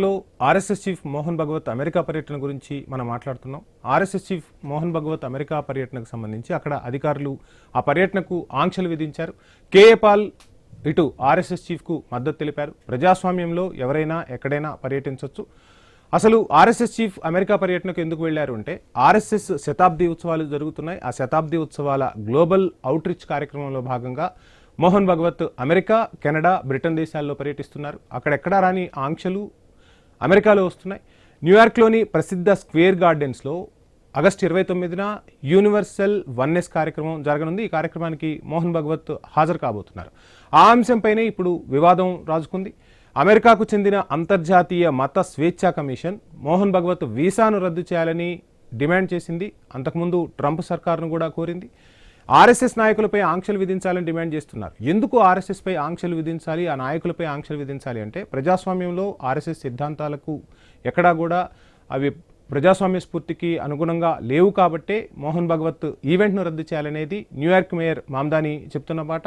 లో RSS chief Mohan Bhagwat America పర్యటన గురించి మనం మాట్లాడుతున్నాం. RSS chief Mohan Bhagwat America పర్యటనకు సంబంధించి అక్కడ అధికారులు ఆ పర్యటనకు ఆంక్షలు విధించారు. కేఏ పాల్ ఇటు ఆర్ఎస్ఎస్ చీఫ్కు మద్దతు తెలిపారు. ప్రజాస్వామ్యంలో ఎవరైనా ఎక్కడైనా పర్యటించవచ్చు. అసలు ఆర్ఎస్ఎస్ చీఫ్ అమెరికా పర్యటనకు ఎందుకు వెళ్లారు అంటే ఆర్ఎస్ఎస్ శతాబ్ది ఉత్సవాలు జరుగుతున్నాయి. ఆ శతాబ్ది ఉత్సవాల గ్లోబల్ అవుట్ రీచ్ కార్యక్రమంలో భాగంగా Mohan Bhagwat America, Canada, Britain దేశాల్లో పర్యటిస్తున్నారు. అక్కడెక్కడా రాని ఆంక్షలు అమెరికాలో వస్తున్నాయి. న్యూయార్క్లోని ప్రసిద్ధ స్క్వేర్ గార్డెన్స్లో ఆగస్టు 29న యూనివర్సల్ వన్నెస్ కార్యక్రమం జరగనుంది. ఈ కార్యక్రమానికి మోహన్ భగవత్ హాజరు కాబోతున్నారు. ఆ అంశంపైనే ఇప్పుడు వివాదం రాజుకుంది. అమెరికాకు చెందిన అంతర్జాతీయ మత స్వేచ్ఛా కమిషన్ మోహన్ భగవత్ వీసాను రద్దు చేయాలని డిమాండ్ చేసింది. అంతకుముందు ట్రంప్ సర్కార్ను కూడా కోరింది. ఆర్ఎస్ఎస్ నాయకులపై ఆంక్షలు విధించాలని డిమాండ్ చేస్తున్నారు. ఎందుకు ఆర్ఎస్ఎస్పై ఆంక్షలు విధించాలి, ఆ నాయకులపై ఆంక్షలు విధించాలి అంటే ప్రజాస్వామ్యంలో ఆర్ఎస్ఎస్ సిద్ధాంతాలకు ఎక్కడా కూడా అవి ప్రజాస్వామ్య స్ఫూర్తికి అనుగుణంగా లేవు కాబట్టే మోహన్ భగవత్ ఈవెంట్ను రద్దు చేయాలనేది న్యూయార్క్ మేయర్ మామ్దాని చెప్తున్న మాట.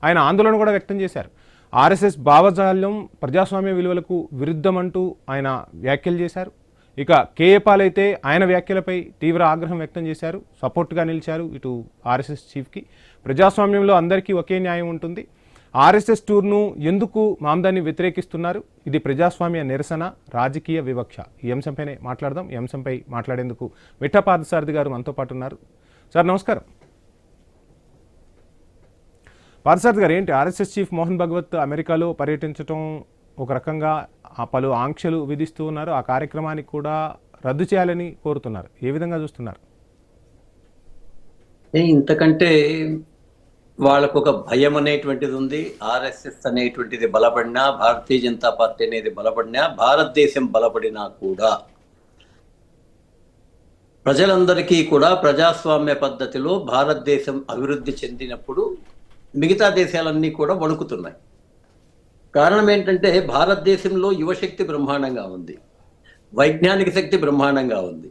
ఆయన ఆందోళన కూడా వ్యక్తం చేశారు. ఆర్ఎస్ఎస్ భావజాల్యం ప్రజాస్వామ్య విలువలకు విరుద్ధమంటూ ఆయన వ్యాఖ్యలు చేశారు. ఇక కేఏ పాల్ అయితే ఆయన వ్యాఖ్యలపై తీవ్ర ఆగ్రహం వ్యక్తం చేశారు. సపోర్ట్గా నిలిచారు ఇటు ఆర్ఎస్ఎస్ చీఫ్కి. ప్రజాస్వామ్యంలో అందరికీ ఒకే న్యాయం ఉంటుంది. ఆర్ఎస్ఎస్ టూర్ను ఎందుకు మామ్దాని వ్యతిరేకిస్తున్నారు? ఇది ప్రజాస్వామ్య నిరసన, రాజకీయ వివక్ష. ఈ అంశంపైనే మాట్లాడదాం. ఈ అంశంపై మాట్లాడేందుకు మిఠా పార్థసారథి గారు మనతో పాటు ఉన్నారు. సార్ నమస్కారం. పార్థసారథి గారు, ఏంటి ఆర్ఎస్ఎస్ చీఫ్ మోహన్ భగవత్ అమెరికాలో పర్యటించడం ఒక రకంగా పలు ఆంక్షలు విధిస్తూ ఉన్నారు. ఆ కార్యక్రమానికి కూడా రద్దు చేయాలని కోరుతున్నారు. ఏ విధంగా చూస్తున్నారు? ఇంతకంటే వాళ్ళకు ఒక భయం అనేటువంటిది ఉంది. ఆర్ఎస్ఎస్ అనేటువంటిది బలపడినా, భారతీయ జనతా పార్టీ అనేది బలపడినా, భారతదేశం బలపడినా కూడా ప్రజలందరికీ కూడా ప్రజాస్వామ్య పద్ధతిలో భారతదేశం అభివృద్ధి చెందినప్పుడు మిగతా దేశాలన్నీ కూడా వణుకుతున్నాయి. కారణం ఏంటంటే భారతదేశంలో యువశక్తి బ్రహ్మాండంగా ఉంది, వైజ్ఞానిక శక్తి బ్రహ్మాండంగా ఉంది.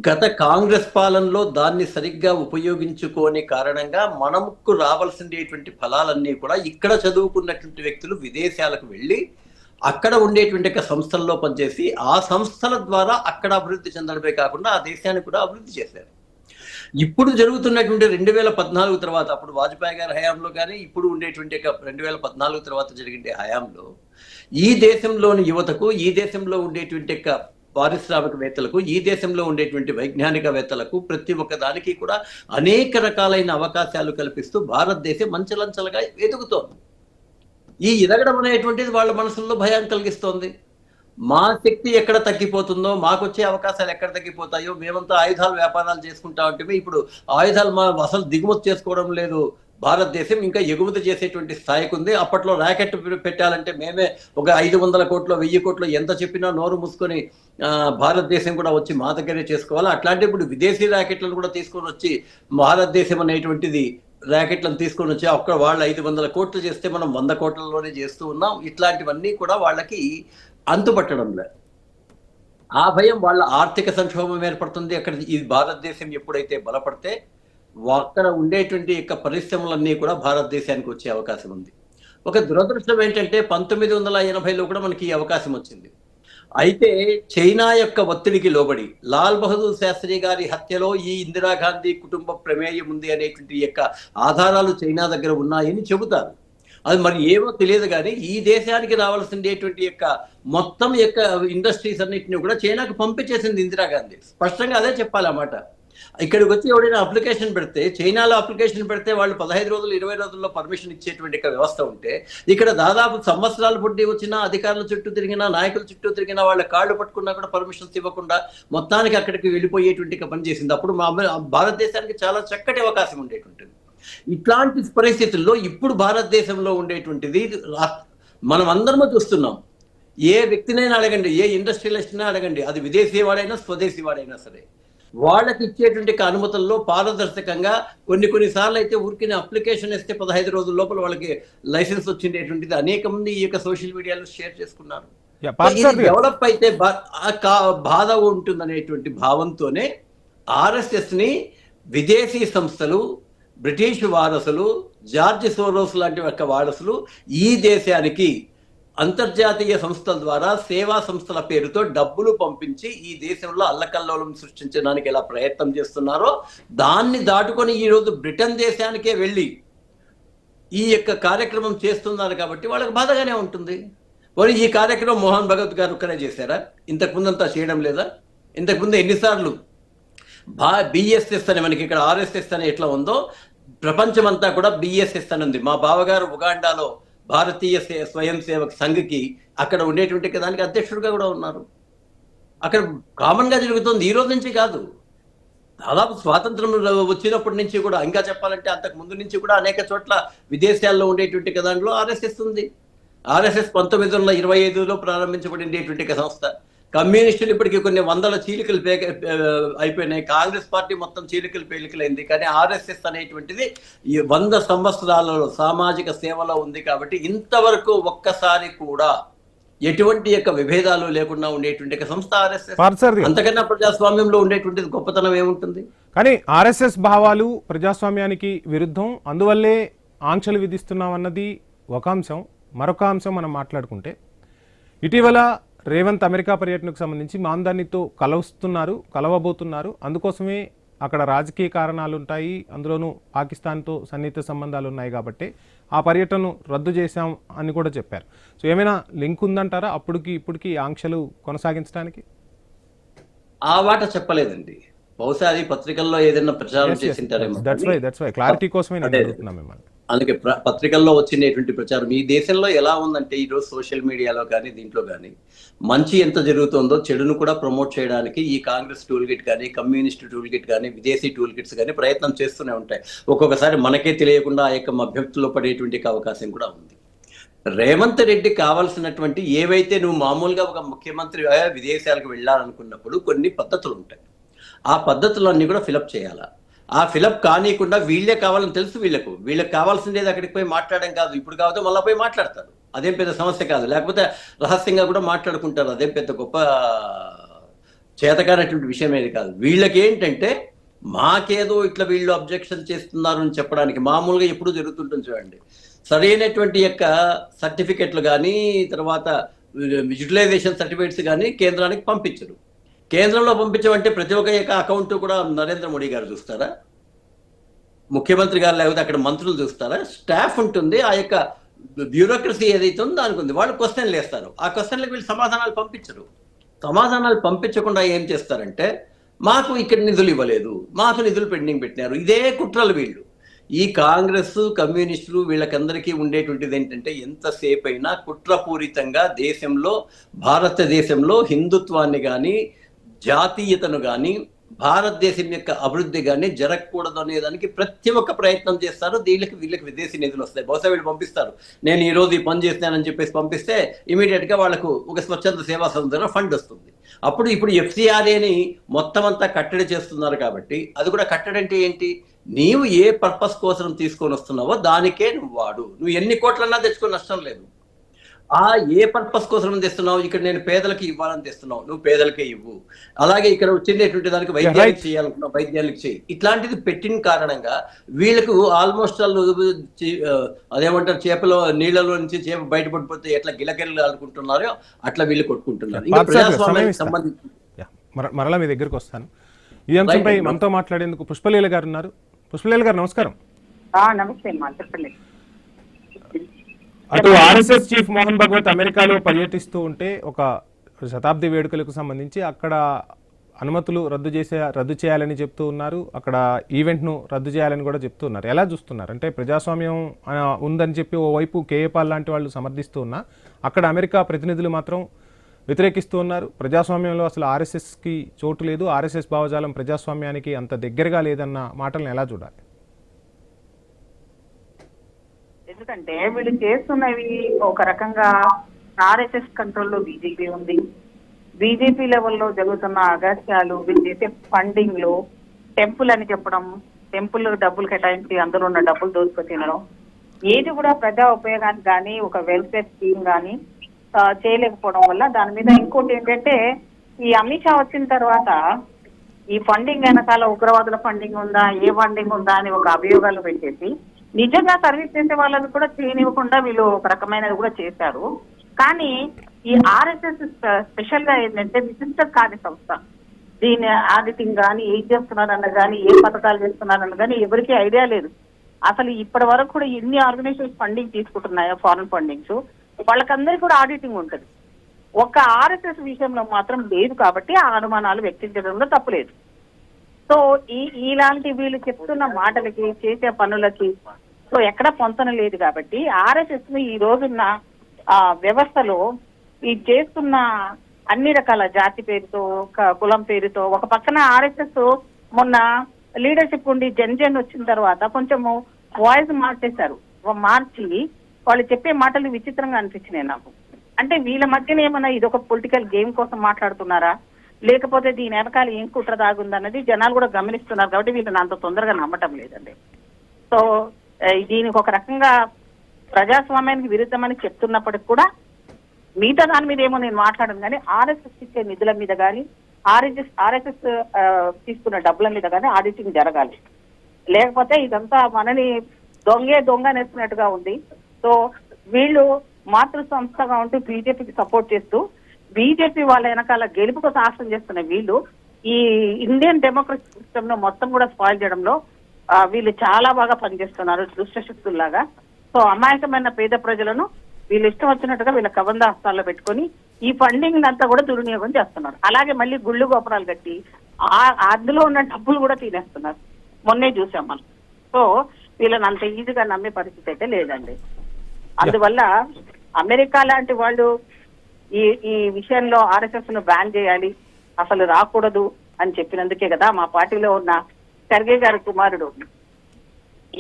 గత కాంగ్రెస్ పాలనలో దాన్ని సరిగ్గా ఉపయోగించుకోని కారణంగా మనకు రావాల్సినటువంటి ఫలాలన్నీ కూడా ఇక్కడ చదువుకున్నటువంటి వ్యక్తులు విదేశాలకు వెళ్ళి అక్కడ ఉండేటువంటి సంస్థల్లో పనిచేసి ఆ సంస్థల ద్వారా అక్కడ అభివృద్ధి చెందడమే కాకుండా ఆ దేశాన్ని కూడా అభివృద్ధి చేశారు. ఇప్పుడు జరుగుతున్నటువంటి 2014 తర్వాత, అప్పుడు వాజ్పేయి గారి హయాంలో కానీ ఇప్పుడు ఉండేటువంటి 2014 తర్వాత జరిగే హయాంలో ఈ దేశంలోని యువతకు, ఈ దేశంలో ఉండేటువంటి పారిశ్రామికవేత్తలకు, ఈ దేశంలో ఉండేటువంటి వైజ్ఞానికవేత్తలకు ప్రతి ఒక్క దానికి కూడా అనేక రకాలైన అవకాశాలు కల్పిస్తూ భారతదేశం మంచలంచలుగా ఎదుగుతోంది. ఈ ఎదగడం అనేటువంటిది వాళ్ళ మనసుల్లో భయం కలిగిస్తోంది. మా శక్తి ఎక్కడ తగ్గిపోతుందో, మాకొచ్చే అవకాశాలు ఎక్కడ తగ్గిపోతాయో, మేమంతా ఆయుధాలు వ్యాపారాలు చేసుకుంటా ఉంటే ఇప్పుడు ఆయుధాలు అసలు దిగుమతి చేసుకోవడం లేదు. భారతదేశం ఇంకా ఎగుమతి చేసేటువంటి స్థాయికి ఉంది. అప్పట్లో ర్యాకెట్ పెట్టాలంటే మేమే ఒక 500 కోట్లు 1000 కోట్లు ఎంత చెప్పినా నోరు మూసుకొని భారతదేశం కూడా వచ్చి మా దగ్గరే చేసుకోవాలి. అట్లాంటి ఇప్పుడు విదేశీ ర్యాకెట్లను కూడా తీసుకొని వచ్చి భారతదేశం అనేటువంటిది ర్యాకెట్లను తీసుకొని వచ్చి అక్కడ వాళ్ళు 500 కోట్లు చేస్తే మనం 100 కోట్లలోనే చేస్తూ ఉన్నాం. ఇట్లాంటివన్నీ కూడా వాళ్ళకి అంతుపట్టడం లేదు. ఆ భయం వాళ్ళ ఆర్థిక సంక్షోభం ఏర్పడుతుంది. అక్కడ ఈ భారతదేశం ఎప్పుడైతే బలపడితే అక్కడ ఉండేటువంటి పరిశ్రమలన్నీ కూడా భారతదేశానికి వచ్చే అవకాశం ఉంది. ఒక దురదృష్టం ఏంటంటే 1980లో కూడా మనకి ఈ అవకాశం వచ్చింది. అయితే చైనా యొక్క ఒత్తిడికి లోబడి లాల్ బహదూర్ శాస్త్రి గారి హత్యలో ఈ ఇందిరాగాంధీ కుటుంబ ప్రమేయం ఉంది అనేటువంటి ఆధారాలు చైనా దగ్గర ఉన్నాయని చెబుతారు. అది మరి ఏమో తెలియదు కానీ ఈ దేశానికి రావాల్సినటువంటి మొత్తం ఇండస్ట్రీస్ అన్నింటినీ కూడా చైనాకు పంపించేసింది ఇందిరాగాంధీ. స్పష్టంగా అదే చెప్పాలి అన్నమాట. ఇక్కడికి వచ్చి ఎవడైనా అప్లికేషన్ పెడితే, చైనాలో అప్లికేషన్ పెడితే వాళ్ళు 15 రోజులు 20 రోజుల్లో పర్మిషన్ ఇచ్చేటువంటి వ్యవస్థ ఉంటే, ఇక్కడ దాదాపు సంవత్సరాలు పుట్టి వచ్చినా, అధికారుల చుట్టూ తిరిగినా, నాయకుల చుట్టూ తిరిగినా, వాళ్ళ కాళ్ళు పట్టుకున్నా కూడా పర్మిషన్స్ ఇవ్వకుండా మొత్తానికి అక్కడికి వెళ్ళిపోయేటువంటి పని చేసింది. అప్పుడు భారతదేశానికి చాలా చక్కటి అవకాశం ఉండేటువంటిది. ఇట్లాంటి పరిస్థితుల్లో ఇప్పుడు భారతదేశంలో ఉండేటువంటిది మనం అందరము చూస్తున్నాం. ఏ వ్యక్తినైనా అడగండి, ఏ ఇండస్ట్రియలిస్ట్నైనా అడగండి, అది విదేశీ వాడైనా స్వదేశీ వాడైనా సరే, వాళ్ళకి ఇచ్చేటువంటి అనుమతుల్లో పారదర్శకంగా కొన్నిసార్లు అయితే ఊరికి అప్లికేషన్ ఇస్తే 15 రోజుల లోపల వాళ్ళకి లైసెన్స్ వచ్చిండేటువంటిది అనేక మంది ఈ సోషల్ మీడియాలో షేర్ చేసుకున్నారు. డెవలప్ అయితే బాధ ఉంటుందనేటువంటి భావంతోనే ఆర్ఎస్ఎస్ ని విదేశీ సంస్థలు, బ్రిటిష్ వారసులు, జార్జ్ సోరోస్ లాంటి వారసులు ఈ దేశానికి అంతర్జాతీయ సంస్థల ద్వారా సేవా సంస్థల పేరుతో డబ్బులు పంపించి ఈ దేశంలో అల్లకల్లోలం సృష్టించడానికి ఎలా ప్రయత్నం చేస్తున్నారో దాన్ని దాటుకొని ఈరోజు బ్రిటన్ దేశానికే వెళ్ళి ఈ యొక్క కార్యక్రమం చేస్తున్నారు కాబట్టి వాళ్ళకి బాధగానే ఉంటుంది. మరి ఈ కార్యక్రమం మోహన్ భగవత్ గారు ఒక్కరే చేశారా? ఇంతకుముందంతా చేయడం లేదా? ఇంతకుముందు ఎన్నిసార్లు బిఎస్ఎస్ అని మనకి ఇక్కడ ఆర్ఎస్ఎస్ అని ఎట్లా ఉందో ప్రపంచమంతా కూడా బిఎస్ఎస్ అని ఉంది. మా బావగారు ఉగాండాలో భారతీయ స్వయం సేవక్ సంఘ్కి అక్కడ ఉండేటువంటి దానికి అధ్యక్షుడిగా కూడా ఉన్నారు. అక్కడ కామన్ గా జరుగుతుంది, ఈ రోజు నుంచి కాదు. దాదాపు స్వాతంత్రం వచ్చినప్పటి నుంచి కూడా, ఇంకా చెప్పాలంటే అంతకు ముందు నుంచి కూడా అనేక చోట్ల విదేశాల్లో ఉండేటువంటి దాంట్లో ఆర్ఎస్ఎస్ ఉంది. ఆర్ఎస్ఎస్ 1925లో ప్రారంభించబడినటువంటి సంస్థ. కమ్యూనిస్టులు ఇప్పటికీ కొన్ని వందల చీలికలు అయిపోయినాయి. కాంగ్రెస్ పార్టీ మొత్తం చీలికలు పేలికలైంది. కానీ ఆర్ఎస్ఎస్ అనేటువంటిది ఈ 100 సంవత్సరాలలో సామాజిక సేవలో ఉంది. కాబట్టి ఇంతవరకు ఒక్కసారి కూడా ఎటువంటి యొక్క విభేదాలు లేకుండా ఉండేటువంటి సంస్థ ఆర్ఎస్ఎస్. అంతకన్నా ప్రజాస్వామ్యంలో ఉండేటువంటిది గొప్పతనం ఏముంటుంది? కానీ ఆర్ఎస్ఎస్ భావాలు ప్రజాస్వామ్యానికి విరుద్ధం, అందువల్లే ఆంక్షలు విధిస్తున్నామన్నది ఒక అంశం. మరొక అంశం మనం మాట్లాడుకుంటే, ఇటీవల రేవంత్ అమెరికా పర్యటనకు సంబంధించి మాందానితో కలవబోతున్నారు. అందుకోసమే అక్కడ రాజకీయ కారణాలు ఉంటాయి, అందులోనూ పాకిస్తాన్తో సన్నిహిత సంబంధాలు ఉన్నాయి కాబట్టి ఆ పర్యటనను రద్దు చేశాం అని కూడా చెప్పారు. సో ఏమైనా లింక్ ఉందంటారా అప్పటికి ఇప్పటికి ఆంక్షలు కొనసాగించడానికి? ఆ మాట చెప్పలేదండి. బహుశా అది పత్రికల్లో ఏదైనా ప్రచారం చేసింటారేమో. దట్స్ వై క్లారిటీ కోసమే నేను అడుగుతున్నాను మిమ్మల్ని. అందుకే పత్రికల్లో వచ్చినటువంటి ప్రచారం ఈ దేశంలో ఎలా ఉందంటే, ఈరోజు సోషల్ మీడియాలో కానీ దీంట్లో కానీ మంచి ఎంత జరుగుతుందో చెడును కూడా ప్రమోట్ చేయడానికి ఈ కాంగ్రెస్ టూల్ కిట్ కానీ, కమ్యూనిస్ట్ టూల్ కిట్ కానీ, విదేశీ టూల్ కిట్స్ కానీ ప్రయత్నం చేస్తూనే ఉంటాయి. ఒక్కొక్కసారి మనకే తెలియకుండా ఆ యొక్క అభ్యర్థుల్లో పడేటువంటి అవకాశం కూడా ఉంది. రేవంత్ రెడ్డి కావాల్సినటువంటి ఏవైతే నువ్వు మామూలుగా ఒక ముఖ్యమంత్రి విదేశాలకు వెళ్ళాలనుకున్నప్పుడు కొన్ని పద్ధతులు ఉంటాయి. ఆ పద్ధతులన్నీ కూడా ఫిలప్ చేయాలా. ఆ ఫిలప్ కానీయకుండా వీళ్ళే కావాలని తెలుసు. వీళ్ళకి కావాల్సిందేది అక్కడికి పోయి మాట్లాడడం కాదు. ఇప్పుడు కాకపోతే మళ్ళీ పోయి మాట్లాడతారు, అదేం పెద్ద సమస్య కాదు. లేకపోతే రహస్యంగా కూడా మాట్లాడుకుంటారు, అదేం పెద్ద గొప్ప చేతకానటువంటి విషయం ఏది కాదు. వీళ్ళకి ఏంటంటే మాకేదో ఇట్లా వీళ్ళు అబ్జెక్షన్ చేస్తున్నారు అని చెప్పడానికి మామూలుగా ఎప్పుడు జరుగుతుంటుంది. చూడండి, సరైనటువంటి యొక్క సర్టిఫికెట్లు కానీ, తర్వాత యూటిలైజేషన్ సర్టిఫికెట్స్ కానీ కేంద్రానికి పంపించరు. కేంద్రంలో పంపించమంటే ప్రతి ఒక్క యొక్క అకౌంట్ కూడా నరేంద్ర మోడీ గారు చూస్తారా? ముఖ్యమంత్రి గారు లేకపోతే అక్కడ మంత్రులు చూస్తారా? స్టాఫ్ ఉంటుంది, ఆ యొక్క బ్యూరోక్రసీ ఏదైతే ఉందో దానికి ఉంది. వాళ్ళు క్వశ్చన్లు వేస్తారు, ఆ క్వశ్చన్లకు వీళ్ళు సమాధానాలు పంపించరు. సమాధానాలు పంపించకుండా ఏం చేస్తారంటే, మాకు ఇక్కడ నిధులు ఇవ్వలేదు, మాకు నిధులు పెండింగ్ పెట్టినారు. ఇదే కుట్రలు వీళ్ళు. ఈ కాంగ్రెస్ కమ్యూనిస్టులు వీళ్ళకందరికీ ఉండేటువంటిది ఏంటంటే, ఎంతసేపు అయినా కుట్రపూరితంగా దేశంలో, భారతదేశంలో హిందుత్వాన్ని కానీ, జాతీయతను కానీ, భారతదేశం యొక్క అభివృద్ధి కానీ జరగకూడదు అనేదానికి ప్రతి ఒక్క ప్రయత్నం చేస్తారు. వీళ్ళకి విదేశీ నిధులు వస్తాయి. బహుశా వీళ్ళు పంపిస్తారు, నేను ఈ రోజు ఈ పని చేస్తానని చెప్పేసి పంపిస్తే ఇమీడియట్ గా వాళ్ళకు ఒక స్వచ్ఛంద సేవా సంస్థ ఫండ్ వస్తుంది. ఇప్పుడు FCRAని మొత్తం అంతా కట్టడి చేస్తున్నారు. కాబట్టి అది కూడా కట్టడి అంటే ఏంటి? నీవు ఏ పర్పస్ కోసం తీసుకొని వస్తున్నావో దానికే నువ్వు వాడు. నువ్వు ఎన్ని కోట్లన్నా తెచ్చుకొని నష్టం లేదు. ఆ ఏ పర్పస్ కోసం తెస్తున్నావు? ఇక్కడ నేను పేదలకి ఇవ్వాలని తెస్తున్నావు, నువ్వు పేదలకే ఇవ్వు. అలాగే ఇక్కడ వచ్చినటువంటి దానికి వైద్యానికి చేయాలనుకున్నావు, వైద్యానికి చేయి. ఇట్లాంటిది పెట్టిన కారణంగా వీళ్ళకు ఆల్మోస్ట్ అదేమంటారు, చేపలో నీళ్ళలో నుంచి చేప బయటపడిపోతే ఎట్లా గిలకెళ్ళు అనుకుంటున్నారో అట్లా వీళ్ళు కొట్టుకుంటున్నారు. ఇంకా ప్రజాస్వామ్యానికి సంబంధించి మరలా మీ దగ్గరకు వస్తాను. ఈ అంశంపై మనతో మాట్లాడేందుకు పుష్పలీల గారు ఉన్నారు. పుష్పలీల గారు నమస్కారం. నమస్తే అమ్మా, చెప్పండి. అటు ఆర్ఎస్ఎస్ చీఫ్ మోహన్ భగవత్ అమెరికాలో పర్యటిస్తూ ఉంటే ఒక శతాబ్ది వేడుకలకు సంబంధించి అక్కడ అనుమతులు రద్దు చేయాలని చెప్తూ ఉన్నారు. అక్కడ ఈవెంట్ను రద్దు చేయాలని కూడా చెప్తూ ఉన్నారు. ఎలా చూస్తున్నారు? అంటే ప్రజాస్వామ్యం ఉందని చెప్పి ఓవైపు కేఏ పాల్ లాంటి వాళ్ళు సమర్థిస్తూ ఉన్నా, అక్కడ అమెరికా ప్రతినిధులు మాత్రం వ్యతిరేకిస్తూ ఉన్నారు. ప్రజాస్వామ్యంలో అసలు ఆర్ఎస్ఎస్కి చోటు లేదు, ఆర్ఎస్ఎస్ భావజాలం ప్రజాస్వామ్యానికి అంత దగ్గరగా లేదన్న మాటలను ఎలా చూడాలి? ఎందుకంటే వీళ్ళు చేస్తున్నవి ఒక రకంగా ఆర్ఎస్ఎస్ కంట్రోల్లో బీజేపీ ఉంది. బీజేపీ లెవెల్లో జరుగుతున్న అగత్యాలు, వీళ్ళు చేసే ఫండింగ్ లో టెంపుల్ అని చెప్పడం, టెంపుల్ డబ్బులు కేటాయించి అందులో ఉన్న డబ్బులు దోచుకొని తినడం, ఏది కూడా ప్రజా ఉపయోగానికి కానీ ఒక వెల్ఫేర్ స్కీమ్ కానీ చేయలేకపోవడం వల్ల దాని మీద ఇంకోటి ఏంటంటే, ఈ అమిత్ షా వచ్చిన తర్వాత ఈ ఫండింగ్ వెనకాల ఉగ్రవాదుల ఫండింగ్ ఉందా, ఏ ఫండింగ్ ఉందా అని ఒక అభియోగాలు పెట్టేసి నిజంగా సర్వీస్ చేసే వాళ్ళని కూడా చేయనివ్వకుండా వీళ్ళు ఒక రకమైనది కూడా చేశారు. కానీ ఈ ఆర్ఎస్ఎస్ స్పెషల్ గా ఏంటంటే విశిష్ట కార్య సంస్థ. దీని ఆడిటింగ్ కానీ ఏం చేస్తున్నారన్న కానీ ఏ పథకాలు చేస్తున్నారన్న కానీ ఎవరికి ఐడియా లేదు. అసలు ఇప్పటి వరకు కూడా ఎన్ని ఆర్గనైజేషన్స్ ఫండింగ్ తీసుకుంటున్నాయో ఫారెన్ ఫండింగ్స్, వాళ్ళకందరికీ కూడా ఆడిటింగ్ ఉంటుంది. ఒక ఆర్ఎస్ఎస్ విషయంలో మాత్రం లేదు. కాబట్టి ఆ అనుమానాలు వ్యక్తించడంలో తప్పులేదు. సో ఇలాంటి వీళ్ళు చెప్తున్న మాటలకి చేసే పనులకి సో ఎక్కడ పొంతన లేదు. కాబట్టి ఆర్ఎస్ఎస్ ని ఈ రోజున్న వ్యవస్థలో ఈ చేస్తున్న అన్ని రకాల జాతి పేరుతో కులం పేరుతో, ఒక పక్కన ఆర్ఎస్ఎస్ మొన్న లీడర్షిప్ ఉండి జన్ వచ్చిన తర్వాత కొంచెము వాయిస్ మార్చేశారు. మార్చి వాళ్ళు చెప్పే మాటలు విచిత్రంగా అనిపించినాయి నాకు. అంటే వీళ్ళ మధ్యన ఏమన్నా ఇది ఒక పొలిటికల్ గేమ్ కోసం మాట్లాడుతున్నారా, లేకపోతే దీని వెనకాల ఏం కుట్ర దాగుందన్నది జనాలు కూడా గమనిస్తున్నారు. కాబట్టి వీళ్ళని అంత తొందరగా నమ్మటం లేదండి. సో దీనికి ఒక రకంగా ప్రజాస్వామ్యానికి విరుద్ధమని చెప్తున్నప్పటికి కూడా మిగతా దాని మీద ఏమో నేను మాట్లాడను, కానీ ఆర్ఎస్ఎస్ ఇచ్చే నిధుల మీద కానీ ఆర్ఎస్ఎస్ తీసుకున్న డబ్బుల మీద కానీ ఆడిటింగ్ జరగాలి. లేకపోతే ఇదంతా మనని దొంగ నేస్తున్నట్టుగా ఉంది. సో వీళ్ళు మాతృ సంస్థగా ఉంటూ బీజేపీకి సపోర్ట్ చేస్తూ బీజేపీ వాళ్ళ వెనకాల గెలుపుకు సాహసం చేస్తున్న వీళ్ళు ఈ ఇండియన్ డెమోక్రసీ సిస్టమ్ లో మొత్తం కూడా స్పాయిల్ చేయడంలో వీళ్ళు చాలా బాగా పనిచేస్తున్నారు దుష్టశక్తుల్లాగా. సో అమాయకమైన పేద ప్రజలను వీళ్ళు ఇష్టం వచ్చినట్టుగా వీళ్ళ కబంధ హస్తాల్లో పెట్టుకొని ఈ ఫండింగ్ అంతా కూడా దుర్వినియోగం చేస్తున్నారు. అలాగే మళ్ళీ గుళ్ళు గోపురాలు కట్టి అందులో ఉన్న డబ్బులు కూడా తినేస్తున్నారు. మొన్నే చూసాం మనం. సో వీళ్ళని అంత ఈజీగా నమ్మే పరిస్థితి అయితే లేదండి. అందువల్ల అమెరికా లాంటి వాళ్ళు ఈ విషయంలో ఆర్ఎస్ఎస్ ను బ్యాన్ చేయాలి, అసలు రాకూడదు అని చెప్పినందుకే కదా మా పార్టీలో ఉన్న ఖర్గే గారి కుమారుడు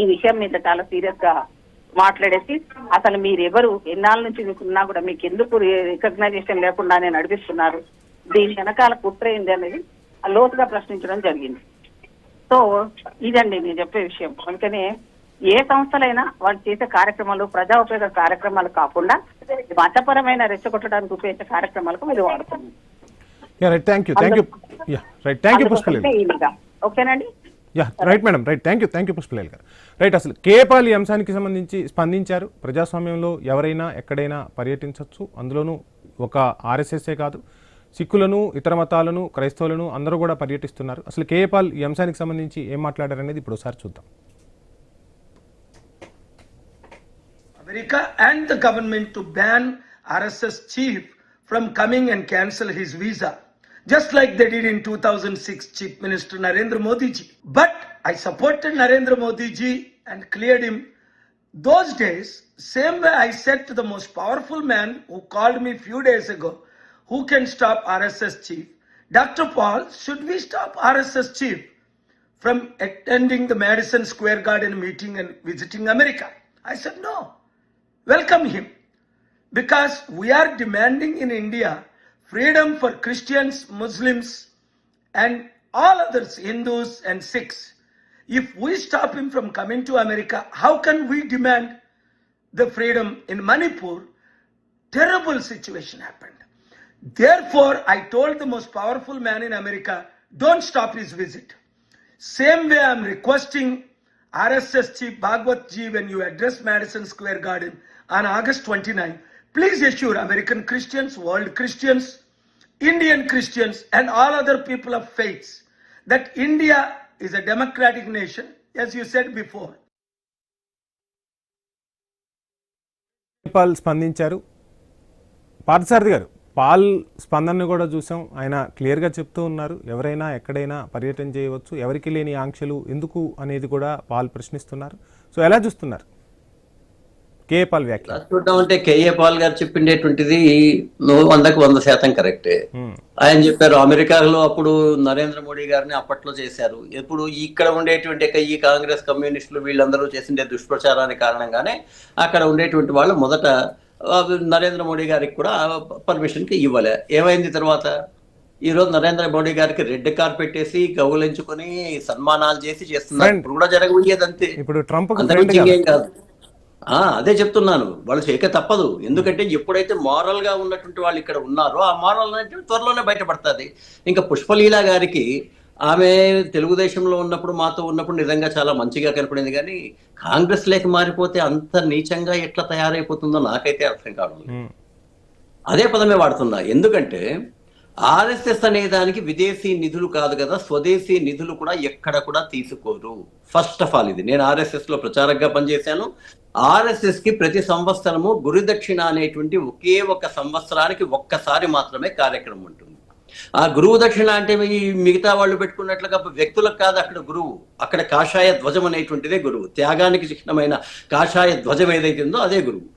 ఈ విషయం మీద చాలా సీరియస్ గా మాట్లాడేసి అసలు మీరెవరు, ఎన్నాళ్ళ నుంచి మీకున్నా కూడా మీకు ఎందుకు రికగ్నైజేషన్ లేకుండానే నడిపిస్తున్నారు, దీని వెనకాల కుట్ర ఏంది అనేది లోతుగా ప్రశ్నించడం జరిగింది. సో ఇదండి నేను చెప్పే విషయం. అందుకనే ఏ సంస్థలైనా వాళ్ళు చేసే కార్యక్రమాలు ప్రజా ఉపయోగ కార్యక్రమాలు కాకుండా మతపరమైన రెచ్చగొట్టడానికి ఉపయోగించే కార్యక్రమాలకు మీరు వాడుతుంది. ఓకేనండి. Right madam, right. Thank you Pushpaleela గారు. రైట్, అసలు కేపాల్ ఈ అంశానికి సంబంధించి స్పందించారు. ప్రజాస్వామ్యంలో ఎవరైనా ఎక్కడైనా పర్యటించవచ్చు, అందులోనూ ఒక ఆర్ఎస్ఎస్ఏ కాదు, సిక్కులను, ఇతర మతాలను, క్రైస్తవులను అందరూ కూడా పర్యటిస్తున్నారు. అసలు కేపాల్ ఈ అంశానికి సంబంధించి ఏం మాట్లాడారనేది ఇప్పుడు ఒకసారి చూద్దాం. America and the government to ban RSS chief from coming and cancel his visa, just like they did in 2006 Chief Minister Narendra Modi ji. But I supported Narendra Modi ji and cleared him. Those days, same way I said to the most powerful man who called me few days ago, who can stop RSS chief? Dr. Paul, should we stop RSS chief from attending the Madison Square Garden meeting and visiting America? I said no. Welcome him, because we are demanding in India freedom for Christians, Muslims and all others, Hindus and Sikhs. If we stop him from coming to America, how can we demand the freedom? In Manipur, terrible situation happened. Therefore, I told the most powerful man in America, don't stop his visit. Same way I am requesting RSS Chief Bhagwat Ji, when you address Madison Square Garden on August 29, please assure American Christians, world Christians, Indian Christians and all other people of faiths that India is a democratic nation, as you said before. Paul స్పందించారు. పార్థసారథి గారు, Paul స్పందనను కూడా చూసాం. ఆయన క్లియర్గా చెప్తూ ఉన్నారు, ఎవరైనా ఎక్కడైనా పర్యటన చేయవచ్చు, ఎవరికి లేని ఆంక్షలు ఎందుకు అనేది కూడా పాల్ ప్రశ్నిస్తున్నారు. సో ఎలా చూస్తున్నారు కేఏ పాల్ వ్యాఖ్య? చూద్దాం అంటే కేఏ పాల్ గారు చెప్పిండేటువంటిది 100% కరెక్టే. ఆయన చెప్పారు అమెరికాలో అప్పుడు నరేంద్ర మోడీ గారిని అప్పట్లో చేశారు. ఎప్పుడు ఇక్కడ ఉండేటువంటి ఈ కాంగ్రెస్ కమ్యూనిస్టులు వీళ్ళందరూ చేసిండే దుష్ప్రచారానికి కారణంగానే అక్కడ ఉండేటువంటి వాళ్ళు మొదట నరేంద్ర మోడీ గారికి కూడా పర్మిషన్కి ఇవ్వలే. ఏమైంది తర్వాత? ఈరోజు నరేంద్ర మోడీ గారికి రెడ్ కార్పెట్ వేసి గౌలించుకొని సన్మానాలు చేసి చేస్తున్నారు. ఇప్పుడు కూడా జరగబోయేది అంతే. ఇప్పుడు ట్రంప్ ఇంకేం కాదు. అదే చెప్తున్నాను, వాళ్ళు చేయక తప్పదు. ఎందుకంటే ఎప్పుడైతే మారల్ గా ఉన్నటువంటి వాళ్ళు ఇక్కడ ఉన్నారో ఆ మారల్ అనేది త్వరలోనే బయటపడుతుంది. ఇంకా పుష్పలీల గారికి ఆమె తెలుగుదేశంలో ఉన్నప్పుడు మాతో ఉన్నప్పుడు నిజంగా చాలా మంచిగా కనపడింది, కానీ కాంగ్రెస్ లేక మారిపోతే అంత నీచంగా ఎట్లా తయారైపోతుందో నాకైతే అర్థం కావడం లేదు. అదే పదమే వాడుతున్నా. ఎందుకంటే ఆర్ఎస్ఎస్ అనే దానికి విదేశీ నిధులు కాదు కదా, స్వదేశీ నిధులు కూడా ఎక్కడ కూడా తీసుకోరు. ఫస్ట్ ఆఫ్ ఆల్ ఇది నేను ఆర్ఎస్ఎస్ లో ప్రచారంగా పనిచేశాను. ఆర్ఎస్ఎస్ కి ప్రతి సంవత్సరము గురుదక్షిణ అనేటువంటి ఒకే ఒక సంవత్సరానికి ఒక్కసారి మాత్రమే కార్యక్రమం ఉంటుంది. ఆ గురువు దక్షిణ అంటే ఈ మిగతా వాళ్ళు పెట్టుకున్నట్లుగా వ్యక్తులకు కాదు అక్కడ గురువు. అక్కడ కాషాయ ధ్వజం అనేటువంటిదే గురువు. త్యాగానికి చిహ్నమైన కాషాయ ధ్వజం ఏదైతే ఉందో అదే గురువు.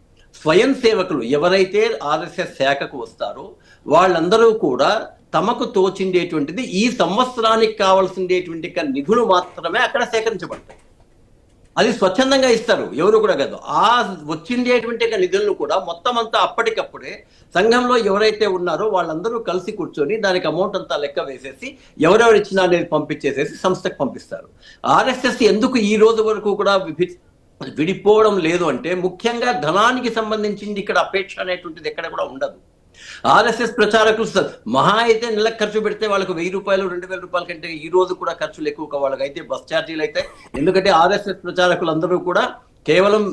స్వయం సేవకులు ఎవరైతే ఆర్ఎస్ఎస్ శాఖకు వస్తారో వాళ్ళందరూ కూడా తమకు తోచిండేటువంటిది ఈ సంవత్సరానికి కావాల్సిండేటువంటి నిధులు మాత్రమే అక్కడ సేకరించబడతాయి. అది స్వచ్ఛందంగా ఇస్తారు, ఎవరు కూడా కాదు. ఆ వచ్చిండేటువంటి నిధులను కూడా మొత్తం అంతా అప్పటికప్పుడే సంఘంలో ఎవరైతే ఉన్నారో వాళ్ళందరూ కలిసి కూర్చొని దానికి అమౌంట్ అంతా లెక్క వేసేసి ఎవరెవరు ఇచ్చినా అనేది పంపించేసేసి సంస్థకు పంపిస్తారు. ఆర్ఎస్ఎస్ ఎందుకు ఈ రోజు వరకు కూడా విడిపోవడం లేదు అంటే ముఖ్యంగా ధనానికి సంబంధించింది ఇక్కడ అపేక్ష అనేటువంటిది ఎక్కడ కూడా ఉండదు. ఆర్ఎస్ఎస్ ప్రచారకులు మహా అయితే నెలకు ఖర్చు పెడితే వాళ్ళకు 1000 రూపాయలు 2000 రూపాయల కంటే ఈ రోజు కూడా ఖర్చులు ఎక్కువ వాళ్ళకి అయితే బస్ ఛార్జీలు అయితే. ఎందుకంటే ఆర్ఎస్ఎస్ ప్రచారకులు అందరూ కూడా కేవలం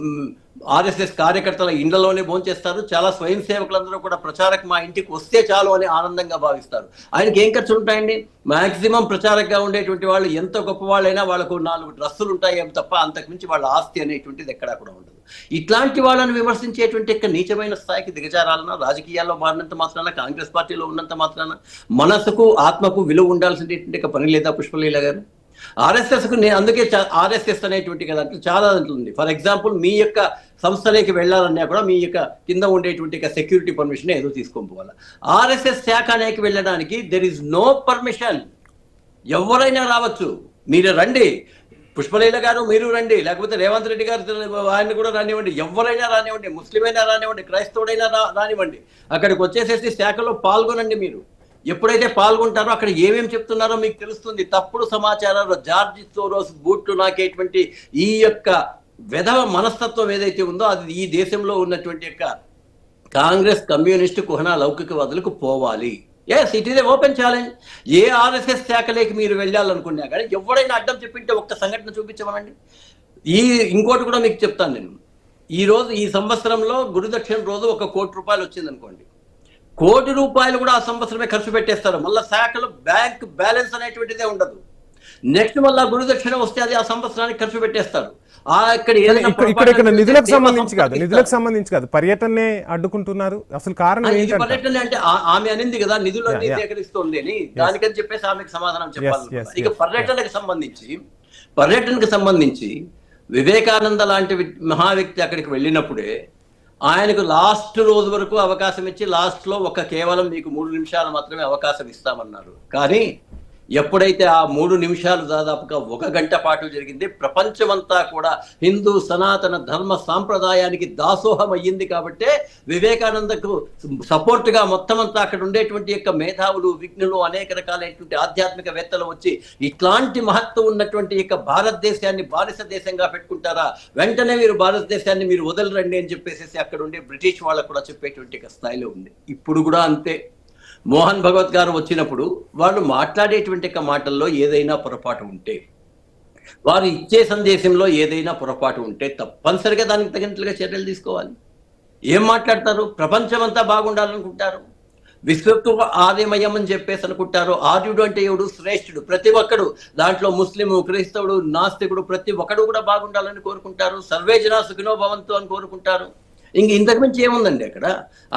ఆర్ఎస్ఎస్ కార్యకర్తల ఇండ్లలోనే భోంచేస్తారు. చాలా స్వయం సేవకులందరూ కూడా ప్రచారక్ మా ఇంటికి వస్తే చాలు అని ఆనందంగా భావిస్తారు. ఆయనకి ఏం ఖర్చులు ఉంటాయండి? మాక్సిమం ప్రచారకగా ఉండేటువంటి వాళ్ళు ఎంత గొప్ప వాళ్ళైనా వాళ్ళకు 4 డ్రెస్సులు ఉంటాయి తప్ప అంతకుమించి వాళ్ళ ఆస్తి అనేటువంటిది ఎక్కడా కూడా ఉండదు. ఇట్లాంటి వాళ్ళని విమర్శించేటువంటి నీచమైన స్థాయికి దిగజారాలన్నా రాజకీయాల్లో మారినంత మాత్రాన, కాంగ్రెస్ పార్టీలో ఉన్నంత మాత్రాన మనసుకు ఆత్మకు విలువ ఉండాల్సినటువంటి పని లేదా పుష్పలీల గారు? ఆర్ఎస్ఎస్ కు అందుకే ఆర్ఎస్ఎస్ అనేటువంటి కదా చాలా ఉంది. ఫర్ ఎగ్జాంపుల్ మీ యొక్క సంస్థలోకి వెళ్ళాలన్నా కూడా మీ యొక్క కింద ఉండేటువంటి సెక్యూరిటీ పర్మిషన్ ఏదో తీసుకొని పోవాలి. ఆర్ఎస్ఎస్ శాఖ అనేకి వెళ్ళడానికి దెర్ ఇస్ నో పర్మిషన్. ఎవరైనా రావచ్చు, మీరు రండి, పుష్పలీల గారు మీరు రండి, లేకపోతే రేవంత్ రెడ్డి గారు ఆయన కూడా రానివ్వండి, ఎవరైనా రానివ్వండి, ముస్లిం అయినా రానివ్వండి, క్రైస్తవుడైనా రానివ్వండి, అక్కడికి వచ్చేసేసి శాఖలో పాల్గొనండి. మీరు ఎప్పుడైతే పాల్గొంటారో అక్కడ ఏమేమి చెప్తున్నారో మీకు తెలుస్తుంది. తప్పుడు సమాచారాలు, జార్జి సోరోస్ బూట్లు నాకేటువంటి ఈ యొక్క వెధవ మనస్తత్వం ఏదైతే ఉందో అది ఈ దేశంలో ఉన్నటువంటి యొక్క కాంగ్రెస్, కమ్యూనిస్టు, కుహనా లౌకికవాదులకు పోవాలి. Yes, it is a open challenge. ఏ ఆర్ఎస్ఎస్ శాఖలోకి మీరు వెళ్ళాలనుకున్నా కానీ ఎవరైనా అడ్డం చెప్పింటే ఒక్క సంఘటన చూపించమనండి. ఇంకోటి కూడా మీకు చెప్తాను నేను. ఈ సంవత్సరంలో గురుదక్షిణ రోజు 1 కోటి రూపాయలు వచ్చింది అనుకోండి, 1 కోటి రూపాయలు కూడా ఆ సంవత్సరమే ఖర్చు పెట్టేస్తారు. మళ్ళీ శాఖలో బ్యాంక్ బ్యాలెన్స్ అనేటువంటిదే ఉండదు. నెక్స్ట్ మళ్ళా గురుదక్షిణ వస్తే అది ఆ సంవత్సరానికి ఖర్చు పెట్టేస్తారు. ఇక్కడ నిధులకు సంబంధించి కాదు, పర్యటనే అడ్డుకుంటున్నారు. అసలు కారణం పర్యటన అంటే ఆమె అనింది కదా నిధులు అన్ని సేకరిస్తోంది అని, దానికని చెప్పేసి ఆమెకు సమాధానం చెప్పాలి. ఇక పర్యటనకు సంబంధించి వివేకానంద లాంటి మహా వ్యక్తి అక్కడికి వెళ్ళినప్పుడే ఆయనకు లాస్ట్ రోజు వరకు అవకాశం ఇచ్చి లాస్ట్ లో కేవలం మీకు 3 నిమిషాలు మాత్రమే అవకాశం ఇస్తామన్నారు. కానీ ఎప్పుడైతే ఆ 3 నిమిషాలు దాదాపుగా 1 గంట పాటు జరిగింది, ప్రపంచమంతా కూడా హిందూ సనాతన ధర్మ సాంప్రదాయానికి దాసోహం అయ్యింది. కాబట్టే వివేకానందకు సపోర్ట్ గా మొత్తం అంతా అక్కడ ఉండేటువంటి యొక్క మేధావులు, విజ్ఞులు, అనేక రకాలైనటువంటి ఆధ్యాత్మికవేత్తలు వచ్చి ఇట్లాంటి మహత్వం ఉన్నటువంటి యొక్క భారతదేశాన్ని బానిస దేశంగా పెట్టుకుంటారా, వెంటనే మీరు భారతదేశాన్ని మీరు వదలరండి అని చెప్పేసి అక్కడ ఉండే బ్రిటిష్ వాళ్ళకు కూడా చెప్పేటువంటి స్థాయిలో ఉంది. ఇప్పుడు కూడా అంతే. మోహన్ భగవత్ గారు వచ్చినప్పుడు వాళ్ళు మాట్లాడేటువంటి మాటల్లో ఏదైనా పొరపాటు ఉంటే, వారు ఇచ్చే సందేశంలో ఏదైనా పొరపాటు ఉంటే తప్పనిసరిగా దానికి తగినట్లుగా చర్యలు తీసుకోవాలి. ఏం మాట్లాడతారు? ప్రపంచమంతా బాగుండాలనుకుంటారు, విశ్వత్వ ఆర్యమయం అని చెప్పేసి అనుకుంటారు. ఆర్యుడు అంటే ఎవడు? శ్రేష్ఠుడు. ప్రతి ఒక్కడు, దాంట్లో ముస్లిము, క్రైస్తవుడు, నాస్తికుడు, ప్రతి ఒక్కడు కూడా బాగుండాలని కోరుకుంటారు. సర్వే జనా సుఖినో భవంతు అని కోరుకుంటారు. ఇంతకు మించి ఏముందండి అక్కడ?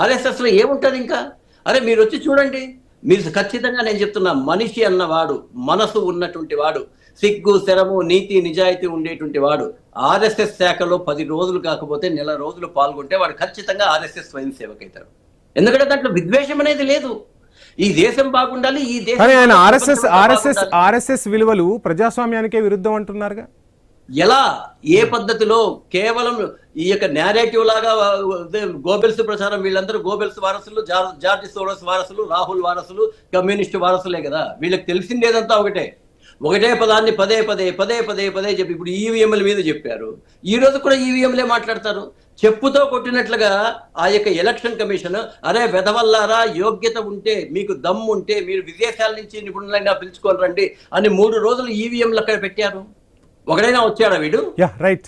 ఆర్ఎస్ఎస్ లో ఏముంటుంది ఇంకా? అరే మీరు వచ్చి చూడండి, మీరు ఖచ్చితంగా నేను చెప్తున్నా, మనిషి అన్నవాడు, మనసు ఉన్నటువంటి వాడు, సిగ్గు, శరము, నీతి, నిజాయితీ ఉండేటువంటి వాడు ఆర్ఎస్ఎస్ శాఖలో 10 రోజులు కాకపోతే 1 నెల రోజులు పాల్గొంటే వాడు ఖచ్చితంగా ఆర్ఎస్ఎస్ స్వయం సేవకు అవుతాడు. ఎందుకంటే దాంట్లో విద్వేషం అనేది లేదు. ఈ దేశం బాగుండాలి, ఈ దేశం. ఆర్ఎస్ఎస్ విలువలు ప్రజాస్వామ్యానికే విరుద్ధం అంటున్నారుగా. ఎలా, ఏ పద్ధతిలో? కేవలం ఈ యొక్క నేరేటివ్ లాగా గోబెల్స్ ప్రచారం, వీళ్ళందరూ గోబెల్స్ వారసులు, జార్జ్ సోరోస్ వారసులు, రాహుల్ వారసులు, కమ్యూనిస్టు వారసులే కదా. వీళ్ళకి తెలిసిందేదంతా ఒకటే పదాన్ని పదే పదే చెప్పి ఇప్పుడు ఈవీఎంల మీద చెప్పారు. ఈ రోజు కూడా ఈవీఎంలే మాట్లాడతారు. చెప్పుతో కొట్టినట్లుగా ఆ యొక్క ఎలక్షన్ కమిషన్, అరే వెధవల్లారా, యోగ్యత ఉంటే, మీకు దమ్ము ఉంటే మీరు విదేశాల నుంచి నిపుణులైనా పిలుచుకొని రండి అని 3 రోజులు ఈవీఎంలు అక్కడ పెట్టారు. ఒకడైనా వచ్చాడా వీడు? రైట్.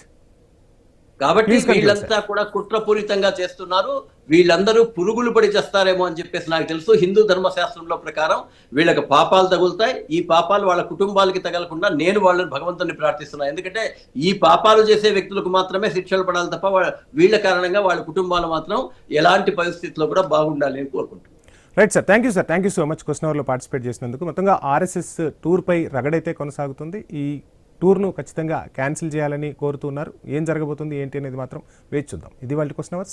కాబట్టి వీళ్ళంతా కూడా కుట్రపూరితంగా చేస్తున్నారు. వీళ్ళందరూ పురుగులు పడి చేస్తారేమో అని చెప్పేసి నాకు తెలుసు. హిందూ ధర్మశాస్త్రంలో ప్రకారం వీళ్ళకి పాపాలు తగులుతాయి. ఈ పాపాలు వాళ్ళ కుటుంబాలకి తగలకుండా నేను వాళ్ళని భగవంతుని ప్రార్థిస్తున్నాను. ఎందుకంటే ఈ పాపాలు చేసే వ్యక్తులకు మాత్రమే శిక్షలు పడాలి తప్ప వీళ్ళ కారణంగా వాళ్ళ కుటుంబాలు మాత్రం ఎలాంటి పరిస్థితుల్లో కూడా బాగుండాలి అని కోరుకుంటున్నాను. Right sir, thank you sir, thank you so much question అవర్లో పార్టిసిపేట్ చేసినందుకు. మొత్తంగా ఆర్ఎస్ఎస్ టూర్పై రగడైతే కొనసాగుతుంది. ఈ టూర్ను ఖచ్చితంగా క్యాన్సిల్ చేయాలని కోరుతున్నారు. ఏం జరగబోతుంది ఏంటి అనేది మాత్రం వేచి చూద్దాం. ఇది వాళ్ళ క్వశ్చన్ అవర్.